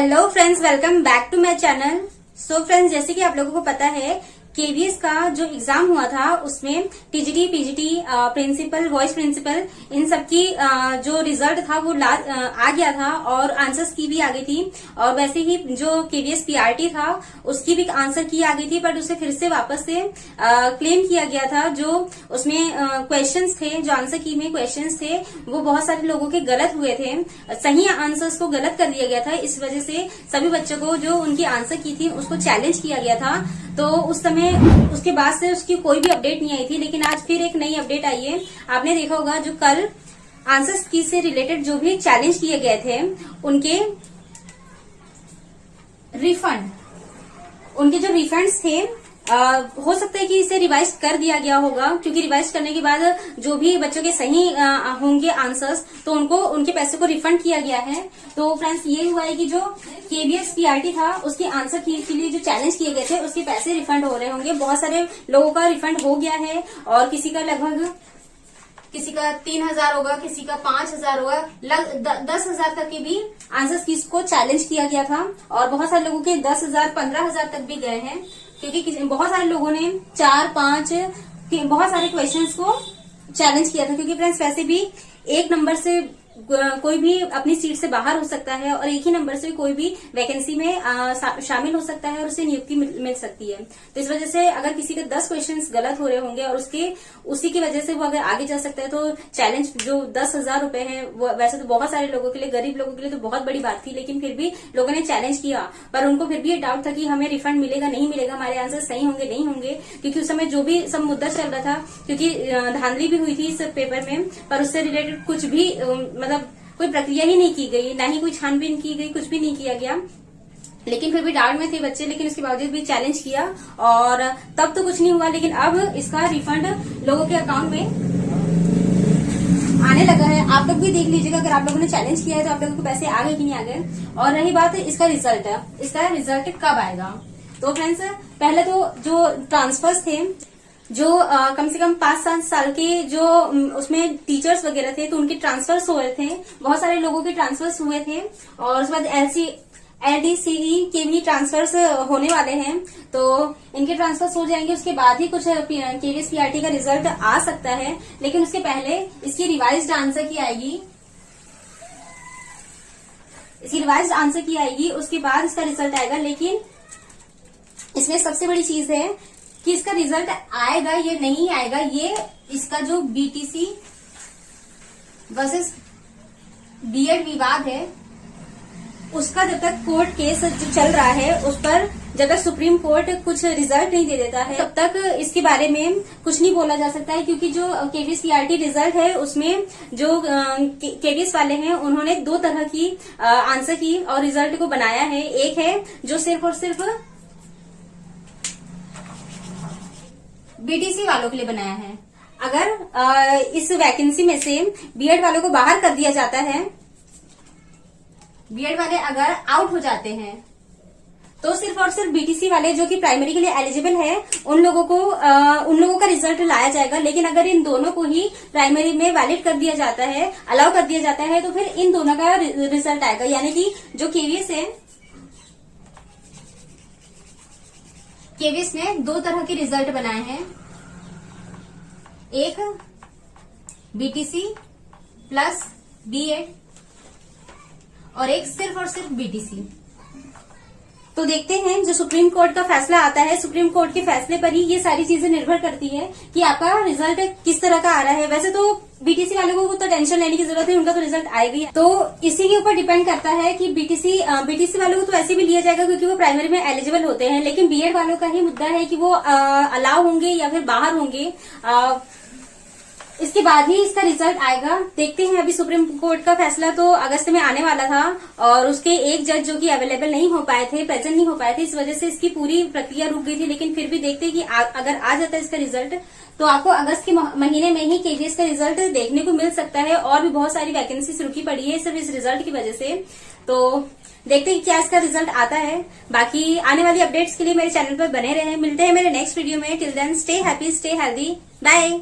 Hello friends, welcome back to my channel. So friends, जैसे कि आप लोगों को पता है केवीएस का जो एग्जाम हुआ था उसमें TGT, PGT, principal, vice principal, इन सबकी जो रिजल्ट था वो आ गया था और आंसर्स की भी आ गई थी। और वैसे ही जो केवीएस पीआरटी था उसकी भी आंसर की आ गई थी, बट उसे फिर से वापस से क्लेम किया गया था। जो उसमें क्वेश्चंस थे, जो आंसर की में क्वेश्चंस थे, वो बहुत सारे लोगों के गलत हुए थे। सही आंसर्स को गलत कर दिया गया था। इस वजह से सभी बच्चों को जो उनकी आंसर की थी उसको चैलेंज किया गया था। तो उस समय उसके बाद से उसकी कोई भी अपडेट नहीं आई थी, लेकिन आज फिर एक नई अपडेट आई है। आपने देखा होगा जो कल आंसर्स की से रिलेटेड जो भी चैलेंज किए गए थे उनके जो रिफंड्स थे, हो सकता है कि इसे रिवाइज कर दिया गया होगा, क्योंकि रिवाइज करने के बाद जो भी बच्चों के सही होंगे आंसर्स तो उनको उनके पैसे को रिफंड किया गया है। तो फ्रेंड्स, ये हुआ है कि जो केवीएस पीआरटी था उसके आंसर के लिए जो चैलेंज किए गए थे उसके पैसे रिफंड हो रहे होंगे। बहुत सारे लोगों का रिफंड हो गया है और किसी का लगभग 3,000 होगा, किसी का 5,000 होगा, 10,000 तक के भी आंसर्स की को चैलेंज किया गया था। और बहुत सारे लोगों के 10,000, 15,000 तक भी गए हैं, क्योंकि बहुत सारे लोगों ने 4, 5 बहुत सारे क्वेश्चंस को चैलेंज किया था। क्योंकि फ्रेंड्स, वैसे भी एक नंबर से कोई भी अपनी सीट से बाहर हो सकता है और एक ही नंबर से कोई भी वैकेंसी में शामिल हो सकता है और उसे नियुक्ति मिल सकती है। तो इस वजह से अगर किसी के 10 क्वेश्चंस गलत हो रहे होंगे और उसी की वजह से वो अगर आगे जा सकता है, तो चैलेंज जो 10,000 रुपए है वो वैसे तो बहुत सारे लोगों के लिए, गरीब लोगों के लिए तो बहुत बड़ी बात थी, लेकिन फिर भी लोगों ने चैलेंज किया। पर उनको फिर भी ये डाउट था कि हमें रिफंड मिलेगा नहीं मिलेगा, हमारे आंसर सही होंगे नहीं होंगे, क्योंकि उस समय जो भी सब मुद्दा चल रहा था, क्योंकि धांधली भी हुई थी इस पेपर में, पर उससे रिलेटेड कुछ भी मतलब कोई प्रक्रिया ही नहीं की गई, ना ही कोई छानबीन की गई, कुछ भी नहीं किया गया। लेकिन फिर भी डाउट में थे बच्चे, लेकिन उसके बावजूद भी चैलेंज किया और तब तो कुछ नहीं हुआ। लेकिन अब इसका रिफंड लोगों के अकाउंट में आने लगा है। आप लोग भी देख लीजिएगा, अगर आप लोगों ने चैलेंज किया है तो आप लोगों को पैसे आ गए कि नहीं आ गए। और रही बात इसका रिजल्ट कब आएगा, तो फ्रेंड्स, पहले तो जो ट्रांसफर्स थे, जो कम से कम 5-7 साल के जो उसमें टीचर्स वगैरह थे, तो उनके ट्रांसफर्स हुए थे। बहुत सारे लोगों के ट्रांसफर्स हुए थे और उसके बाद LDCE के भी ट्रांसफर्स होने वाले हैं। तो इनके ट्रांसफर्स हो जाएंगे, उसके बाद ही कुछ केवीएस पीआरटी का रिजल्ट आ सकता है। लेकिन उसके पहले इसकी रिवाइज्ड आंसर की आएगी, उसके बाद इसका रिजल्ट आएगा। लेकिन इसमें सबसे बड़ी चीज है कि इसका रिजल्ट आएगा ये नहीं आएगा, ये इसका जो बीटीसी वर्सेस बीएड विवाद है उसका जब तक कोर्ट केस जो चल रहा है उस पर जब तक सुप्रीम कोर्ट कुछ रिजल्ट नहीं दे देता है तब तक इसके बारे में कुछ नहीं बोला जा सकता है। क्योंकि जो केवीएस पीआरटी रिजल्ट है उसमें जो केवीएस वाले हैं उन्होंने 2 तरह की आंसर की और रिजल्ट को बनाया है। एक है जो सिर्फ और सिर्फ बीटीसी वालों के लिए बनाया है। अगर इस वैकेंसी में से बीएड वालों को बाहर कर दिया जाता है, बीएड वाले अगर आउट हो जाते हैं, तो सिर्फ और सिर्फ बीटीसी वाले जो कि प्राइमरी के लिए एलिजिबल है उन लोगों का रिजल्ट लाया जाएगा। लेकिन अगर इन दोनों को ही प्राइमरी में वैलिड कर दिया जाता है, अलाउ कर दिया जाता है, तो फिर इन दोनों का रिजल्ट आएगा। यानी कि जो केवीएस है, केवीएस ने 2 तरह के रिजल्ट बनाए हैं, एक बीटीसी प्लस बीएड और एक सिर्फ और सिर्फ बीटीसी। तो देखते हैं जो सुप्रीम कोर्ट का फैसला आता है, सुप्रीम कोर्ट के फैसले पर ही ये सारी चीजें निर्भर करती है कि आपका रिजल्ट किस तरह का आ रहा है। वैसे तो बीटीसी वालों को तो टेंशन लेने की जरूरत है, उनका तो रिजल्ट आएगा ही। तो इसी के ऊपर डिपेंड करता है कि बीटीसी वालों को तो ऐसे भी लिया जाएगा क्योंकि वो प्राइमरी में एलिजिबल होते हैं। लेकिन बीएड वालों का ही मुद्दा है कि वो अलाउ होंगे या फिर बाहर होंगे। इसके बाद ही इसका रिजल्ट आएगा। देखते हैं। अभी सुप्रीम कोर्ट का फैसला तो अगस्त में आने वाला था और उसके एक जज जो कि अवेलेबल नहीं हो पाए थे, प्रेजेंट नहीं हो पाए थे, इस वजह से इसकी पूरी प्रक्रिया रुक गई थी। लेकिन फिर भी देखते हैं कि अगर आ जाता है इसका रिजल्ट तो आपको अगस्त के महीने में ही केवीएस का रिजल्ट देखने को मिल सकता है। और भी बहुत सारी वैकेंसीज रुकी पड़ी है सिर्फ इस रिजल्ट की वजह से। तो देखते हैं क्या इसका रिजल्ट आता है। बाकी आने वाली अपडेट्स के लिए मेरे चैनल पर बने रहें। मिलते हैं मेरे नेक्स्ट वीडियो में। Till then stay happy, stay healthy, bye.